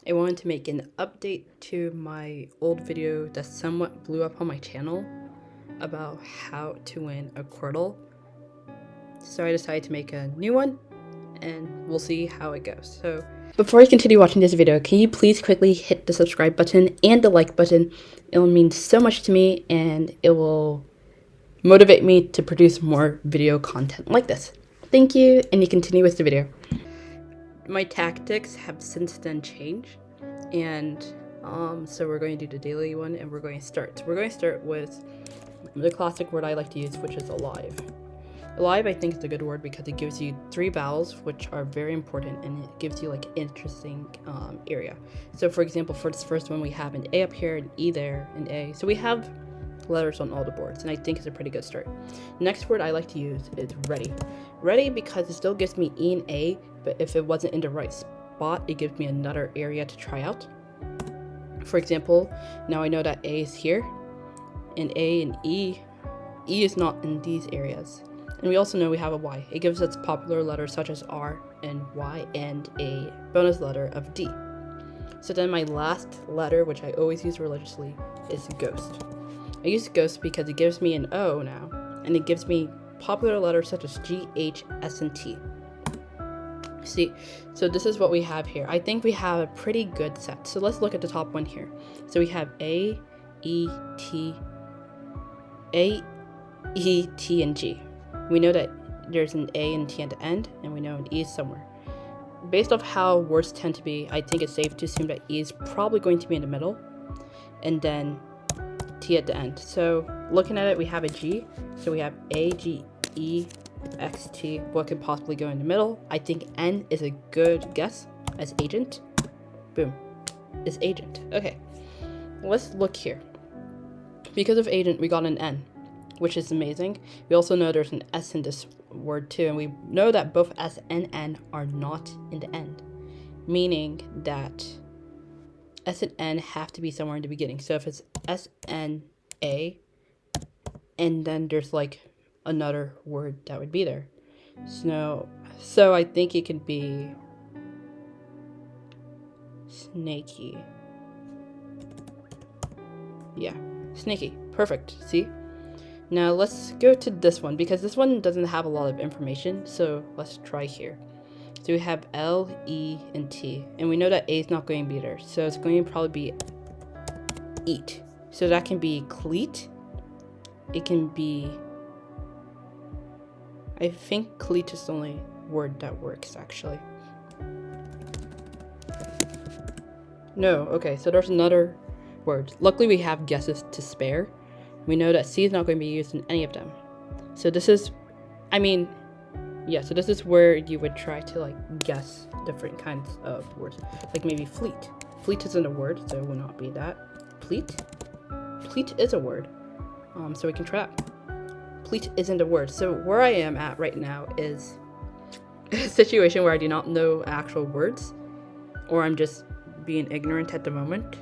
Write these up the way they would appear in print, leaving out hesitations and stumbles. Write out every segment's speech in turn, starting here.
I wanted to make an update to my old video that somewhat blew up on my channel about how to win a Quordle. So I decided to make a new one, and we'll see how it goes. So before I continue watching this video, can you please quickly hit the subscribe button and the like button? It will mean so much to me, and it will motivate me to produce more video content like this. Thank you, and you continue with the video. My tactics have since then changed, and so we're going to do the daily one, and we're going to start. So we're going to start with the classic word I like to use, which is alive. Alive, I think, is a good word because it gives you 3 vowels, which are very important, and it gives you like interesting area. So for example, for this first one, we have an A up here, an E there, an A. So we have letters on all the boards, and I think it's a pretty good start. Next word I like to use is ready. Ready because it still gives me E and A, but if it wasn't in the right spot, it gives me another area to try out. For example, now I know that A is here, and A and E is not in these areas. And we also know we have a Y. It gives us popular letters such as R and Y, and a bonus letter of D. So then my last letter, which I always use religiously, is ghost. I use ghost because it gives me an O now, and it gives me popular letters such as G, H, S, and T. See, so this is what we have here. I think we have a pretty good set. So let's look at the top one here. So we have A, E, T, and G. We know that there's an A and T at the end, and we know an E is somewhere. Based off how words tend to be, I think it's safe to assume that E is probably going to be in the middle, and then T at the end. So looking at it, we have a G, so we have A, G, E, X, T. What could possibly go in the middle? I think N is a good guess as agent. Boom, is agent. Okay, let's look here. Because of agent, we got an N, which is amazing. We also know there's an S in this word too, and we know that both S and N are not in the end, meaning that S and N have to be somewhere in the beginning. So if it's S, N, A, and then there's like another word that would be there. So I think it could be snaky. Yeah, snaky. Perfect. See? Now let's go to this one, because this one doesn't have a lot of information, so let's try here. So we have L, E, and T, and we know that A is not going to be there, so it's going to probably be eat. So that can be cleat. It can be, I think cleat is the only word that works actually. No, okay, so there's another word. Luckily we have guesses to spare. We know that C is not going to be used in any of them. So this is, so this is where you would try to like guess different kinds of words. Like maybe fleet. Fleet isn't a word, so it will not be that. Pleat? Pleat is a word. So we can try that. Pleat isn't a word. So where I am at right now is a situation where I do not know actual words, or I'm just being ignorant at the moment.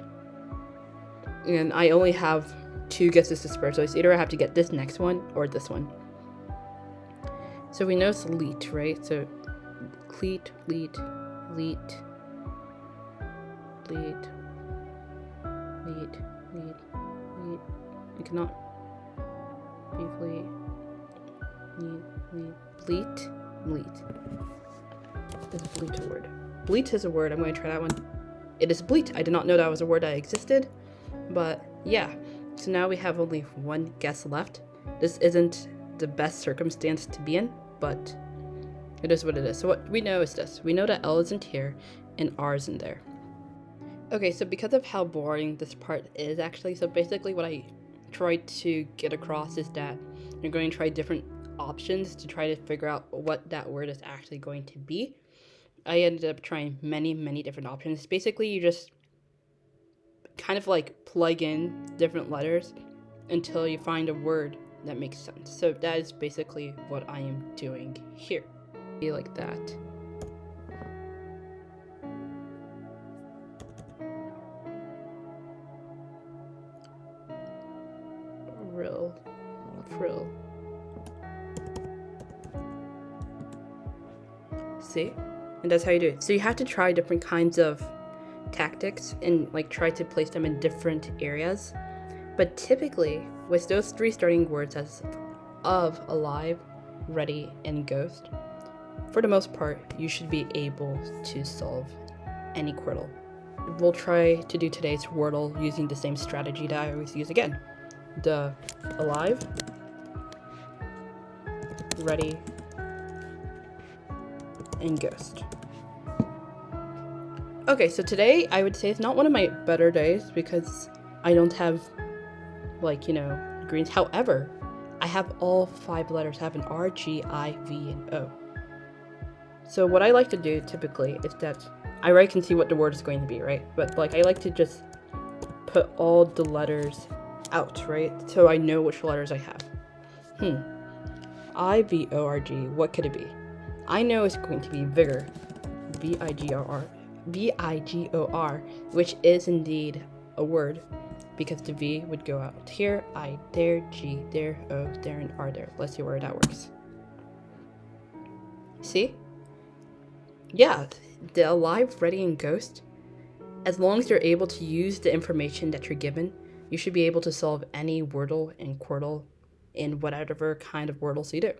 And I only have 2 guesses to spare, so it's either I have to get this next one or this one. So we know it's leet, right? So cleat, leet, leet, leet, leet, leet, leet. It cannot be fleet, leet, leet, bleat, leet. Is bleat a word? Bleat is a word. I'm going to try that one. It is bleat. I did not know that was a word that existed, but yeah. So now we have only 1 guess left. This isn't the best circumstance to be in, but it is what it is. So what we know is this. We know that L isn't here and R isn't there. Okay, so because of how boring this part is actually, so basically what I tried to get across is that you're going to try different options to try to figure out what that word is actually going to be. I ended up trying many different options. Basically, you just kind of like plug in different letters until you find a word that makes sense. So that is basically what I am doing here. Be like that. Frill. See? And that's how you do it. So you have to try different kinds of tactics and like try to place them in different areas. But typically, with those 3 starting words as of, alive, ready, and ghost, for the most part, you should be able to solve any Quordle. We'll try to do today's Wordle using the same strategy that I always use again. The alive, ready, and ghost. Okay, so today I would say it's not one of my better days because I don't have, like, greens. However, I have all 5 letters. I have an R, G, I, V, and O. So what I like to do typically is that I already can see what the word is going to be, right? But like I like to just put all the letters out, right? So I know which letters I have. I-V-O-R-G, what could it be? I know it's going to be vigor, V-I-G-O-R, which is indeed a word because the V would go out here, I there, G there, O there, and R there. Let's see where that works. See? Yeah, the alive, ready, and ghost, as long as you're able to use the information that you're given, you should be able to solve any Wordle and Quordle in whatever kind of Wordles you do.